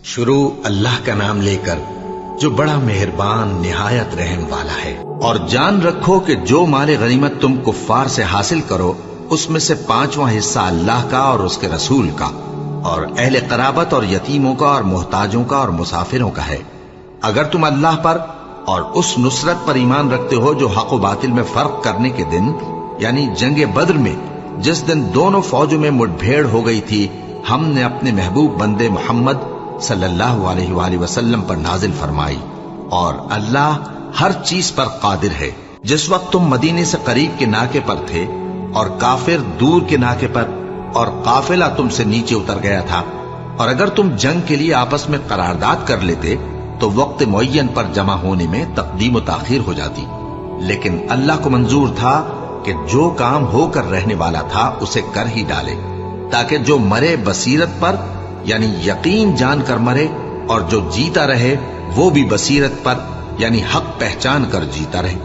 شروع اللہ کا نام لے کر جو بڑا مہربان نہایت رحم والا ہے۔ اور جان رکھو کہ جو مال غنیمت تم کفار سے حاصل کرو اس میں سے 5واں حصہ اللہ کا اور اس کے رسول کا اور اہل قرابت اور یتیموں کا اور محتاجوں کا اور مسافروں کا ہے، اگر تم اللہ پر اور اس نصرت پر ایمان رکھتے ہو جو حق و باطل میں فرق کرنے کے دن یعنی جنگ بدر میں جس دن دونوں فوجوں میں مٹ بھیڑ ہو گئی تھی ہم نے اپنے محبوب بندے محمد صلی اللہ علیہ وآلہ وسلم پر نازل فرمائی، اور اللہ ہر چیز پر قادر ہے۔ جس وقت تم مدینے سے قریب کے ناکے پر تھے اور کافر دور کے ناکے پر اور قافلہ تم سے نیچے اتر گیا تھا، اور اگر تم جنگ کے لیے آپس میں قرارداد کر لیتے تو وقت معین پر جمع ہونے میں تقدیم و تاخیر ہو جاتی، لیکن اللہ کو منظور تھا کہ جو کام ہو کر رہنے والا تھا اسے کر ہی ڈالے، تاکہ جو مرے بصیرت پر یعنی یقین جان کر مرے، اور جو جیتا رہے وہ بھی بصیرت پر یعنی حق پہچان کر جیتا رہے۔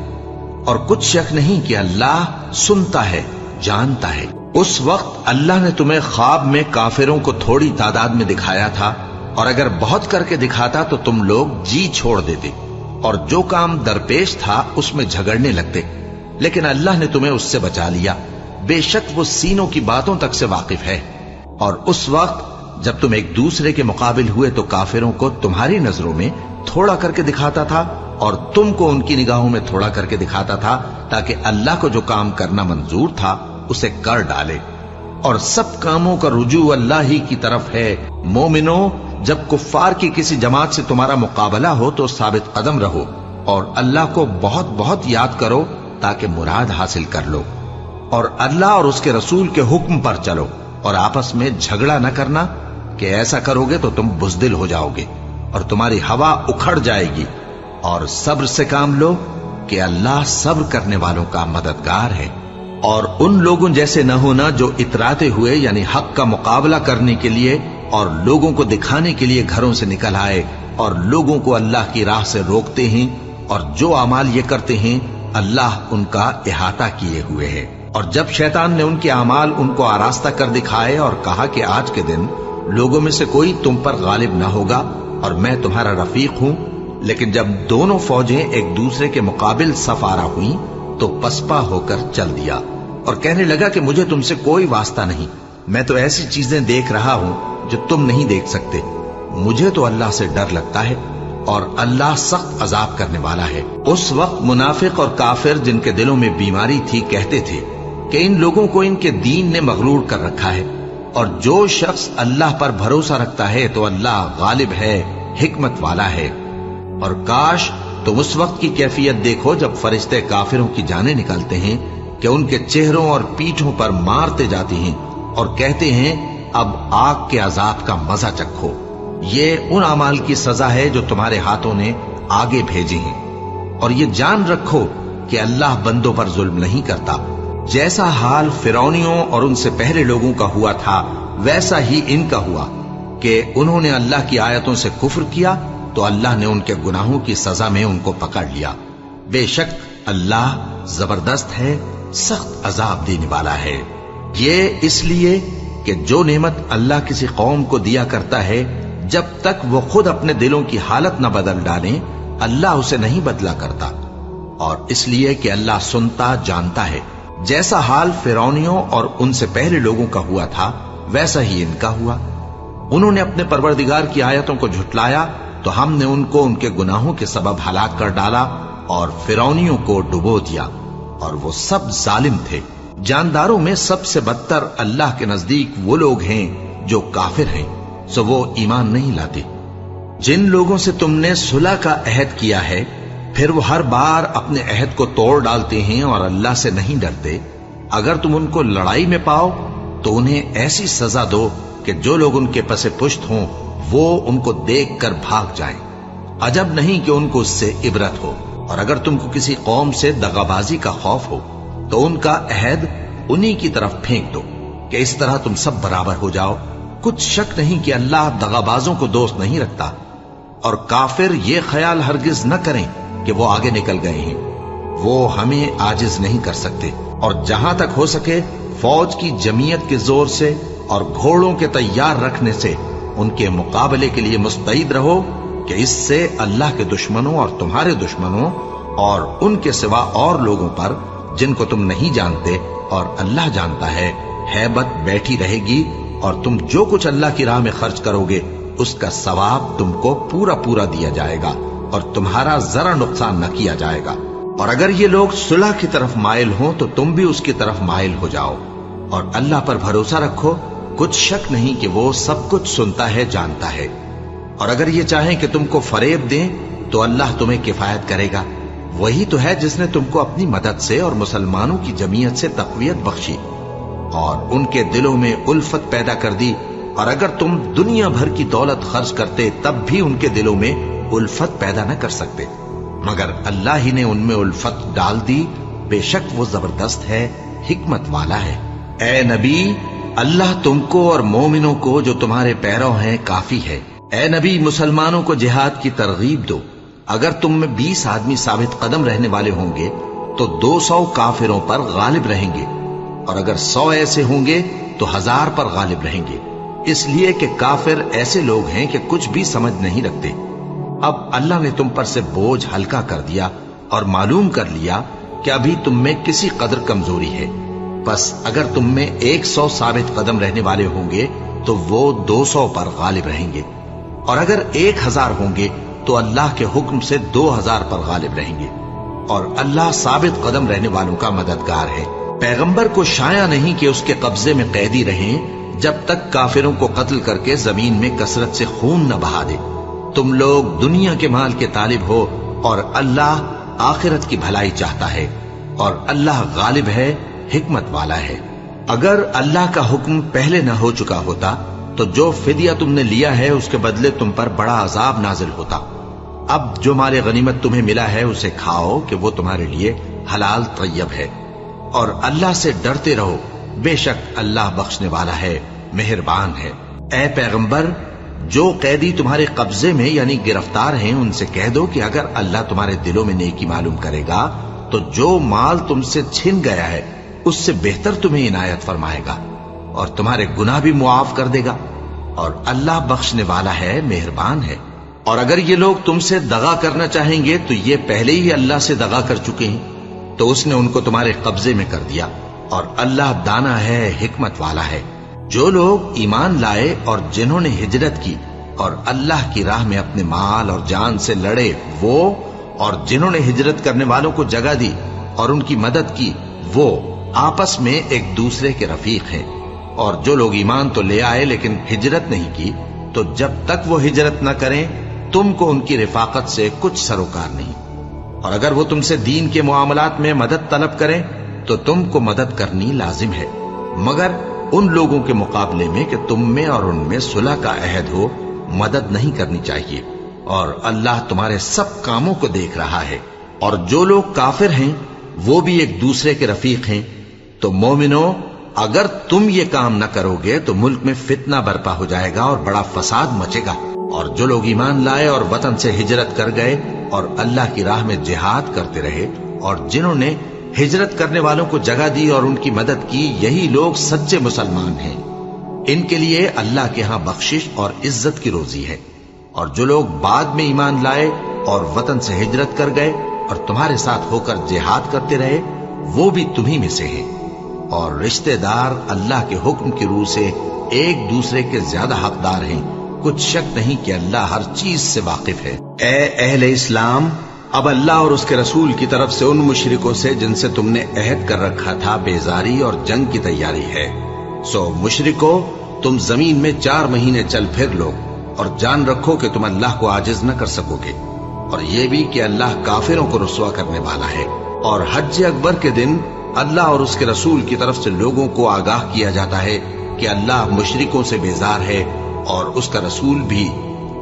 اور کچھ شک نہیں کہ اللہ سنتا ہے، جانتا ہے۔ اس وقت اللہ نے تمہیں خواب میں کافروں کو تھوڑی تعداد میں دکھایا تھا، اور اگر بہت کر کے دکھاتا تو تم لوگ جی چھوڑ دیتے اور جو کام درپیش تھا اس میں جھگڑنے لگتے، لیکن اللہ نے تمہیں اس سے بچا لیا، بے شک وہ سینوں کی باتوں تک سے واقف ہے۔ اور اس وقت جب تم ایک دوسرے کے مقابل ہوئے تو کافروں کو تمہاری نظروں میں تھوڑا کر کے دکھاتا تھا اور تم کو ان کی نگاہوں میں تھوڑا کر کے دکھاتا تھا، تاکہ اللہ کو جو کام کرنا منظور تھا اسے کر ڈالے، اور سب کاموں کا رجوع اللہ ہی کی طرف ہے۔ مومنو، جب کفار کی کسی جماعت سے تمہارا مقابلہ ہو تو ثابت قدم رہو اور اللہ کو بہت بہت یاد کرو تاکہ مراد حاصل کر لو، اور اللہ اور اس کے رسول کے حکم پر چلو، اور آپس میں جھگڑا نہ کرنا کہ ایسا کرو گے تو تم بزدل ہو جاؤ گے اور تمہاری ہوا اکھڑ جائے گی، اور صبر سے کام لو کہ اللہ صبر کرنے والوں کا مددگار ہے۔ اور ان لوگوں جیسے نہ ہونا جو اتراتے ہوئے یعنی حق کا مقابلہ کرنے کے لیے اور لوگوں کو دکھانے کے لیے گھروں سے نکل آئے اور لوگوں کو اللہ کی راہ سے روکتے ہیں، اور جو اعمال یہ کرتے ہیں اللہ ان کا احاطہ کیے ہوئے ہے۔ اور جب شیطان نے ان کے اعمال ان کو آراستہ کر دکھائے اور کہا کہ آج کے دن لوگوں میں سے کوئی تم پر غالب نہ ہوگا اور میں تمہارا رفیق ہوں، لیکن جب دونوں فوجیں ایک دوسرے کے مقابل صف آرا ہوئیں تو پسپا ہو کر چل دیا اور کہنے لگا کہ مجھے تم سے کوئی واسطہ نہیں، میں تو ایسی چیزیں دیکھ رہا ہوں جو تم نہیں دیکھ سکتے۔ مجھے تو اللہ سے ڈر لگتا ہے اور اللہ سخت عذاب کرنے والا ہے۔ اس وقت منافق اور کافر جن کے دلوں میں بیماری تھی کہتے تھے کہ ان لوگوں کو ان کے دین نے مغرور کر رکھا ہے، اور جو شخص اللہ پر بھروسہ رکھتا ہے تو اللہ غالب ہے، حکمت والا ہے۔ اور کاش تم اس وقت کی کیفیت دیکھو جب فرشتے کافروں کی جانیں نکالتے ہیں کہ ان کے چہروں اور پیٹھوں پر مارتے جاتے ہیں اور کہتے ہیں اب آگ کے عذاب کا مزہ چکھو، یہ ان اعمال کی سزا ہے جو تمہارے ہاتھوں نے آگے بھیجے ہیں۔ اور یہ جان رکھو کہ اللہ بندوں پر ظلم نہیں کرتا، جیسا حال فرعونیوں اور ان سے پہلے لوگوں کا ہوا تھا ویسا ہی ان کا ہوا کہ انہوں نے اللہ کی آیتوں سے کفر کیا تو اللہ نے ان کے گناہوں کی سزا میں ان کو پکڑ لیا۔ بے شک اللہ زبردست ہے، سخت عذاب دینے والا ہے۔ یہ اس لیے کہ جو نعمت اللہ کسی قوم کو دیا کرتا ہے جب تک وہ خود اپنے دلوں کی حالت نہ بدل ڈالیں اللہ اسے نہیں بدلا کرتا، اور اس لیے کہ اللہ سنتا جانتا ہے۔ جیسا حال فرعونیوں اور ان سے پہلے لوگوں کا ہوا تھا ویسا ہی ان کا ہوا۔ انہوں نے اپنے پروردگار کی آیتوں کو جھٹلایا تو ہم نے ان کو ان کے گناہوں کے سبب ہلاک کر ڈالا اور فرعونیوں کو ڈبو دیا، اور وہ سب ظالم تھے۔ جانداروں میں سب سے بدتر اللہ کے نزدیک وہ لوگ ہیں جو کافر ہیں، سو وہ ایمان نہیں لاتے۔ جن لوگوں سے تم نے صلح کا عہد کیا ہے پھر وہ ہر بار اپنے عہد کو توڑ ڈالتے ہیں اور اللہ سے نہیں ڈرتے، اگر تم ان کو لڑائی میں پاؤ تو انہیں ایسی سزا دو کہ جو لوگ ان کے پس پشت ہوں وہ ان کو دیکھ کر بھاگ جائیں، عجب نہیں کہ ان کو اس سے عبرت ہو۔ اور اگر تم کو کسی قوم سے دغابازی کا خوف ہو تو ان کا عہد انہی کی طرف پھینک دو کہ اس طرح تم سب برابر ہو جاؤ۔ کچھ شک نہیں کہ اللہ دغابازوں کو دوست نہیں رکھتا، اور کافر یہ خیال ہرگز نہ کریں کہ وہ آگے نکل گئے ہیں، وہ ہمیں عاجز نہیں کر سکتے۔ اور جہاں تک ہو سکے فوج کی جمعیت کے زور سے اور گھوڑوں کے تیار رکھنے سے ان کے مقابلے کے لیے مستعد رہو کہ اس سے اللہ کے دشمنوں اور تمہارے دشمنوں اور ان کے سوا اور لوگوں پر جن کو تم نہیں جانتے اور اللہ جانتا ہے ہیبت بیٹھی رہے گی، اور تم جو کچھ اللہ کی راہ میں خرچ کرو گے اس کا ثواب تم کو پورا پورا دیا جائے گا اور تمہارا ذرا نقصان نہ کیا جائے گا۔ اور اگر یہ لوگ صلح کی طرف مائل ہوں تو تم بھی اس کی طرف مائل ہو جاؤ، اور اللہ پر بھروسہ رکھو، کچھ شک نہیں کہ وہ سب کچھ سنتا ہے، جانتا ہے۔ اور اگر یہ چاہیں کہ تم کو فریب دیں تو اللہ تمہیں کفایت کرے گا، وہی تو ہے جس نے تم کو اپنی مدد سے اور مسلمانوں کی جمعیت سے تقویت بخشی اور ان کے دلوں میں الفت پیدا کر دی، اور اگر تم دنیا بھر کی دولت خرچ کرتے تب بھی ان کے دلوں میں الفت پیدا نہ کر سکتے، مگر اللہ ہی نے ان میں الفت ڈال دی، بے شک وہ زبردست ہے، حکمت والا ہے۔ اے نبی، اللہ تم کو اور مومنوں کو جو تمہارے پیرو ہیں کافی ہے۔ اے نبی، مسلمانوں کو جہاد کی ترغیب دو۔ اگر تم میں 20 آدمی ثابت قدم رہنے والے ہوں گے تو 200 کافروں پر غالب رہیں گے، اور اگر 100 ایسے ہوں گے تو 1000 پر غالب رہیں گے، اس لیے کہ کافر ایسے لوگ ہیں کہ کچھ بھی سمجھ نہیں رکھتے۔ اب اللہ نے تم پر سے بوجھ ہلکا کر دیا اور معلوم کر لیا کہ ابھی تم میں کسی قدر کمزوری ہے، بس اگر تم میں 100 ثابت قدم رہنے والے ہوں گے تو وہ 200 پر غالب رہیں گے، اور اگر 1000 ہوں گے تو اللہ کے حکم سے 2000 پر غالب رہیں گے، اور اللہ ثابت قدم رہنے والوں کا مددگار ہے۔ پیغمبر کو شایع نہیں کہ اس کے قبضے میں قیدی رہیں جب تک کافروں کو قتل کر کے زمین میں کثرت سے خون نہ بہا دے۔ تم لوگ دنیا کے مال کے طالب ہو اور اللہ آخرت کی بھلائی چاہتا ہے، اور اللہ غالب ہے، حکمت والا ہے۔ اگر اللہ کا حکم پہلے نہ ہو چکا ہوتا تو جو فدیہ تم نے لیا ہے اس کے بدلے تم پر بڑا عذاب نازل ہوتا۔ اب جو مال غنیمت تمہیں ملا ہے اسے کھاؤ کہ وہ تمہارے لیے حلال طیب ہے، اور اللہ سے ڈرتے رہو، بے شک اللہ بخشنے والا ہے، مہربان ہے۔ اے پیغمبر، جو قیدی تمہارے قبضے میں یعنی گرفتار ہیں ان سے کہہ دو کہ اگر اللہ تمہارے دلوں میں نیکی معلوم کرے گا تو جو مال تم سے چھن گیا ہے اس سے بہتر تمہیں عنایت فرمائے گا، اور تمہارے گناہ بھی معاف کر دے گا، اور اللہ بخشنے والا ہے، مہربان ہے۔ اور اگر یہ لوگ تم سے دغا کرنا چاہیں گے تو یہ پہلے ہی اللہ سے دغا کر چکے ہیں، تو اس نے ان کو تمہارے قبضے میں کر دیا، اور اللہ دانا ہے، حکمت والا ہے۔ جو لوگ ایمان لائے اور جنہوں نے ہجرت کی اور اللہ کی راہ میں اپنے مال اور جان سے لڑے، وہ اور جنہوں نے ہجرت کرنے والوں کو جگہ دی اور ان کی مدد کی، وہ آپس میں ایک دوسرے کے رفیق ہیں۔ اور جو لوگ ایمان تو لے آئے لیکن ہجرت نہیں کی، تو جب تک وہ ہجرت نہ کریں تم کو ان کی رفاقت سے کچھ سروکار نہیں، اور اگر وہ تم سے دین کے معاملات میں مدد طلب کریں تو تم کو مدد کرنی لازم ہے، مگر ان لوگوں کے مقابلے میں کہ تم میں اور ان میں صلح کا عہد ہو مدد نہیں کرنی چاہیے، اور اللہ تمہارے سب کاموں کو دیکھ رہا ہے۔ اور جو لوگ کافر ہیں وہ بھی ایک دوسرے کے رفیق ہیں۔ تو مومنو، اگر تم یہ کام نہ کرو گے تو ملک میں فتنہ برپا ہو جائے گا اور بڑا فساد مچے گا۔ اور جو لوگ ایمان لائے اور وطن سے ہجرت کر گئے اور اللہ کی راہ میں جہاد کرتے رہے، اور جنہوں نے ہجرت کرنے والوں کو جگہ دی اور ان کی مدد کی، یہی لوگ سچے مسلمان ہیں۔ ان کے لیے اللہ کے ہاں بخشش اور عزت کی روزی ہے۔ اور جو لوگ بعد میں ایمان لائے اور وطن سے ہجرت کر گئے اور تمہارے ساتھ ہو کر جہاد کرتے رہے، وہ بھی تمہیں میں سے ہیں۔ اور رشتہ دار اللہ کے حکم کی روح سے ایک دوسرے کے زیادہ حقدار ہیں، کچھ شک نہیں کہ اللہ ہر چیز سے واقف ہے۔ اے اہل اسلام، اب اللہ اور اس کے رسول کی طرف سے ان مشرکوں سے جن سے تم نے عہد کر رکھا تھا بیزاری اور جنگ کی تیاری ہے۔ سو مشرکو، تم زمین میں 4 مہینے چل پھر لو، اور جان رکھو کہ تم اللہ کو عاجز نہ کر سکو گے، اور یہ بھی کہ اللہ کافروں کو رسوا کرنے والا ہے۔ اور حج اکبر کے دن اللہ اور اس کے رسول کی طرف سے لوگوں کو آگاہ کیا جاتا ہے کہ اللہ مشرکوں سے بیزار ہے اور اس کا رسول بھی۔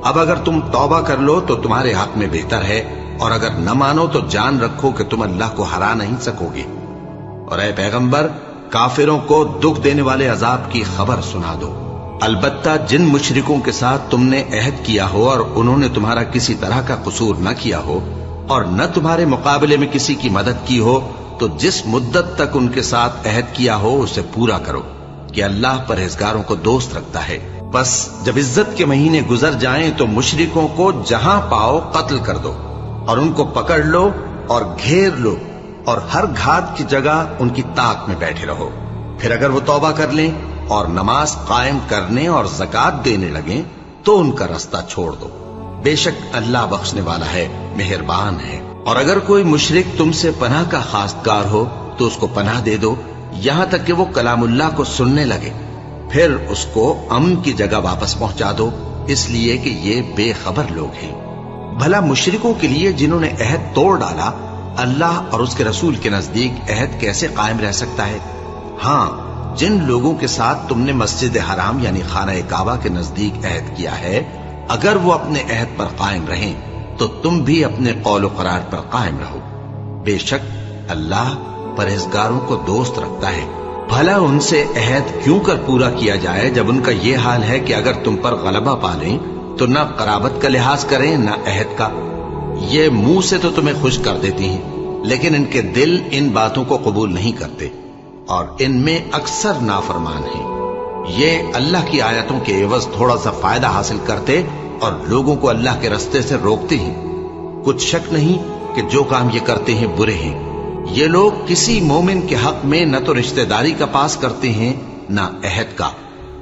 اب اگر تم توبہ کر لو تو تمہارے حق میں بہتر ہے، اور اگر نہ مانو تو جان رکھو کہ تم اللہ کو ہرا نہیں سکو گے۔ اور اے پیغمبر، کافروں کو دکھ دینے والے عذاب کی خبر سنا دو۔ البتہ جن مشرکوں کے ساتھ تم نے عہد کیا ہو اور انہوں نے تمہارا کسی طرح کا قصور نہ کیا ہو اور نہ تمہارے مقابلے میں کسی کی مدد کی ہو، تو جس مدت تک ان کے ساتھ عہد کیا ہو اسے پورا کرو، کہ اللہ پرہیزگاروں کو دوست رکھتا ہے۔ بس جب عزت کے مہینے گزر جائیں تو مشرکوں کو جہاں پاؤ قتل کر دو اور ان کو پکڑ لو اور گھیر لو اور ہر گھات کی جگہ ان کی طاق میں بیٹھے رہو. پھر اگر وہ توبہ کر لیں اور نماز قائم کرنے اور زکات دینے لگیں تو ان کا رستہ چھوڑ دو. بے شک اللہ بخشنے والا ہے، مہربان ہے. اور اگر کوئی مشرک تم سے پناہ کا خواستگار ہو تو اس کو پناہ دے دو یہاں تک کہ وہ کلام اللہ کو سننے لگے، پھر اس کو امن کی جگہ واپس پہنچا دو، اس لیے کہ یہ بے خبر لوگ ہیں. بھلا مشرکوں کے لیے جنہوں نے عہد توڑ ڈالا اللہ اور اس کے رسول کے نزدیک عہد کیسے قائم رہ سکتا ہے؟ ہاں، جن لوگوں کے ساتھ تم نے مسجد حرام یعنی خانہ کعبہ کے نزدیک عہد کیا ہے، اگر وہ اپنے عہد پر قائم رہیں تو تم بھی اپنے قول و قرار پر قائم رہو. بے شک اللہ پرہیزگاروں کو دوست رکھتا ہے. بھلا ان سے عہد کیوں کر پورا کیا جائے جب ان کا یہ حال ہے کہ اگر تم پر غلبہ پالیں تو نہ قرابت کا لحاظ کریں نہ عہد کا. یہ منہ سے تو تمہیں خوش کر دیتی ہیں لیکن ان کے دل ان باتوں کو قبول نہیں کرتے اور ان میں اکثر نافرمان ہیں. یہ اللہ کی آیتوں کے عوض تھوڑا سا فائدہ حاصل کرتے اور لوگوں کو اللہ کے رستے سے روکتے ہیں. کچھ شک نہیں کہ جو کام یہ کرتے ہیں برے ہیں. یہ لوگ کسی مومن کے حق میں نہ تو رشتہ داری کا پاس کرتے ہیں نہ عہد کا،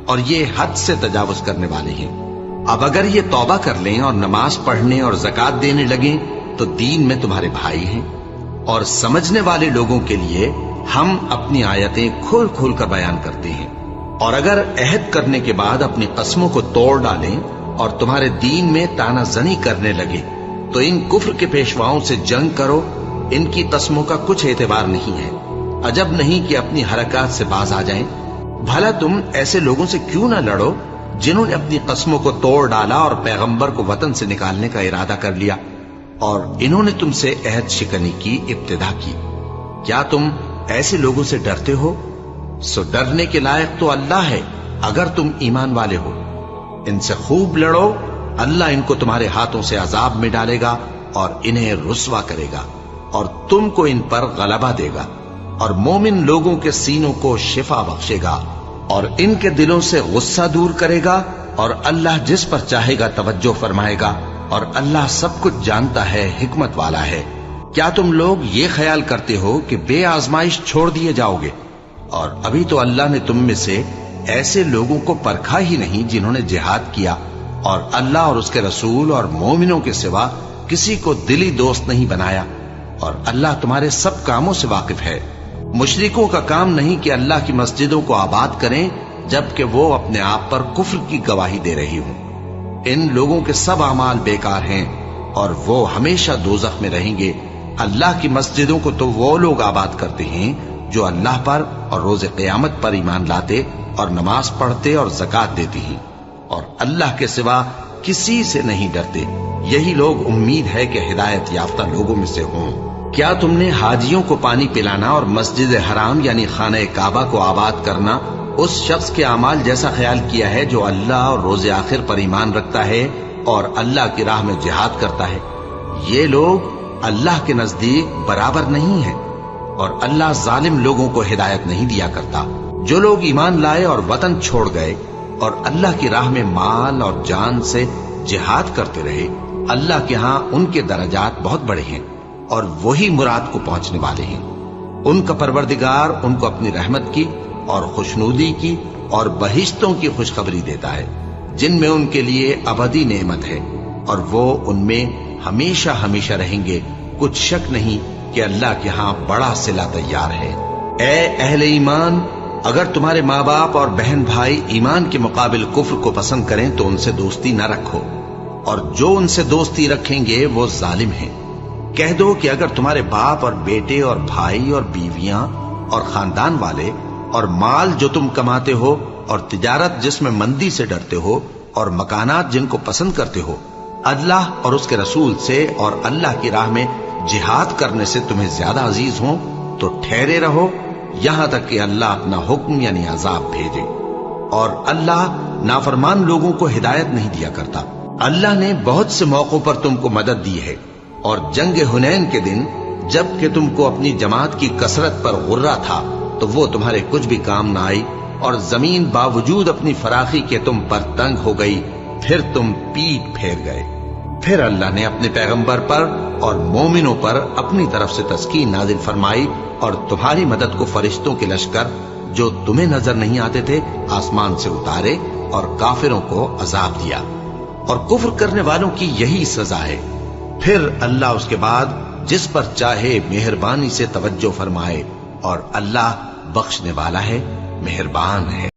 اور یہ حد سے تجاوز کرنے والے ہیں. اب اگر یہ توبہ کر لیں اور نماز پڑھنے اور زکات دینے لگیں تو دین میں تمہارے بھائی ہیں. اور سمجھنے والے لوگوں کے لیے ہم اپنی آیتیں کھول کھول کر بیان کرتے ہیں. اور اگر عہد کرنے کے بعد اپنی قسموں کو توڑ ڈالیں اور تمہارے دین میں تانا زنی کرنے لگے تو ان کفر کے پیشواؤں سے جنگ کرو. ان کی قسموں کا کچھ اعتبار نہیں ہے. عجب نہیں کہ اپنی حرکات سے باز آ جائیں. بھلا تم ایسے لوگوں سے کیوں نہ لڑو جنہوں نے اپنی قسموں کو توڑ ڈالا اور پیغمبر کو وطن سے نکالنے کا ارادہ کر لیا اور انہوں نے تم سے عہد شکنی کی ابتدا کی. کیا تم ایسے لوگوں سے ڈرتے ہو؟ سو ڈرنے کے لائق تو اللہ ہے اگر تم ایمان والے ہو. ان سے خوب لڑو، اللہ ان کو تمہارے ہاتھوں سے عذاب میں ڈالے گا اور انہیں رسوا کرے گا اور تم کو ان پر غلبہ دے گا اور مومن لوگوں کے سینوں کو شفا بخشے گا اور ان کے دلوں سے غصہ دور کرے گا اور اللہ جس پر چاہے گا توجہ فرمائے گا اور اللہ سب کچھ جانتا ہے، حکمت والا ہے. کیا تم لوگ یہ خیال کرتے ہو کہ بے آزمائش چھوڑ دیے جاؤ گے؟ اور ابھی تو اللہ نے تم میں سے ایسے لوگوں کو پرکھا ہی نہیں جنہوں نے جہاد کیا اور اللہ اور اس کے رسول اور مومنوں کے سوا کسی کو دلی دوست نہیں بنایا، اور اللہ تمہارے سب کاموں سے واقف ہے. مشرکوں کا کام نہیں کہ اللہ کی مسجدوں کو آباد کریں جبکہ وہ اپنے آپ پر کفر کی گواہی دے رہی ہوں. ان لوگوں کے سب اعمال بیکار ہیں اور وہ ہمیشہ دوزخ میں رہیں گے. اللہ کی مسجدوں کو تو وہ لوگ آباد کرتے ہیں جو اللہ پر اور روز قیامت پر ایمان لاتے اور نماز پڑھتے اور زکات دیتے ہیں اور اللہ کے سوا کسی سے نہیں ڈرتے. یہی لوگ امید ہے کہ ہدایت یافتہ لوگوں میں سے ہوں. کیا تم نے حاجیوں کو پانی پلانا اور مسجد حرام یعنی خانہ کعبہ کو آباد کرنا اس شخص کے اعمال جیسا خیال کیا ہے جو اللہ اور روز آخر پر ایمان رکھتا ہے اور اللہ کی راہ میں جہاد کرتا ہے؟ یہ لوگ اللہ کے نزدیک برابر نہیں ہیں اور اللہ ظالم لوگوں کو ہدایت نہیں دیا کرتا. جو لوگ ایمان لائے اور وطن چھوڑ گئے اور اللہ کی راہ میں مال اور جان سے جہاد کرتے رہے، اللہ کے ہاں ان کے درجات بہت بڑے ہیں اور وہی مراد کو پہنچنے والے ہیں. ان کا پروردگار ان کو اپنی رحمت کی اور خوشنودی کی اور بہشتوں کی خوشخبری دیتا ہے جن میں ان کے لیے ابدی نعمت ہے اور وہ ان میں ہمیشہ ہمیشہ رہیں گے. کچھ شک نہیں کہ اللہ کے ہاں بڑا صلہ تیار ہے. اے اہل ایمان، اگر تمہارے ماں باپ اور بہن بھائی ایمان کے مقابل کفر کو پسند کریں تو ان سے دوستی نہ رکھو، اور جو ان سے دوستی رکھیں گے وہ ظالم ہیں. کہہ دو کہ اگر تمہارے باپ اور بیٹے اور بھائی اور بیویاں اور خاندان والے اور مال جو تم کماتے ہو اور تجارت جس میں مندی سے ڈرتے ہو اور مکانات جن کو پسند کرتے ہو اللہ اور اس کے رسول سے اور اللہ کی راہ میں جہاد کرنے سے تمہیں زیادہ عزیز ہوں تو ٹھہرے رہو یہاں تک کہ اللہ اپنا حکم یعنی عذاب بھیجے. اور اللہ نافرمان لوگوں کو ہدایت نہیں دیا کرتا. اللہ نے بہت سے موقعوں پر تم کو مدد دی ہے، اور جنگ حنین کے دن جب کہ تم کو اپنی جماعت کی کثرت پر غرہ تھا تو وہ تمہارے کچھ بھی کام نہ آئی اور زمین باوجود اپنی فراخی کے تم پر تنگ ہو گئی، پھر تم پیٹ پھیر گئے۔ پھر اللہ نے اپنے پیغمبر پر اور مومنوں پر اپنی طرف سے تسکین نازل فرمائی اور تمہاری مدد کو فرشتوں کے لشکر جو تمہیں نظر نہیں آتے تھے آسمان سے اتارے اور کافروں کو عذاب دیا، اور کفر کرنے والوں کی یہی سزا ہے۔ پھر اللہ اس کے بعد جس پر چاہے مہربانی سے توجہ فرمائے، اور اللہ بخشنے والا ہے، مہربان ہے۔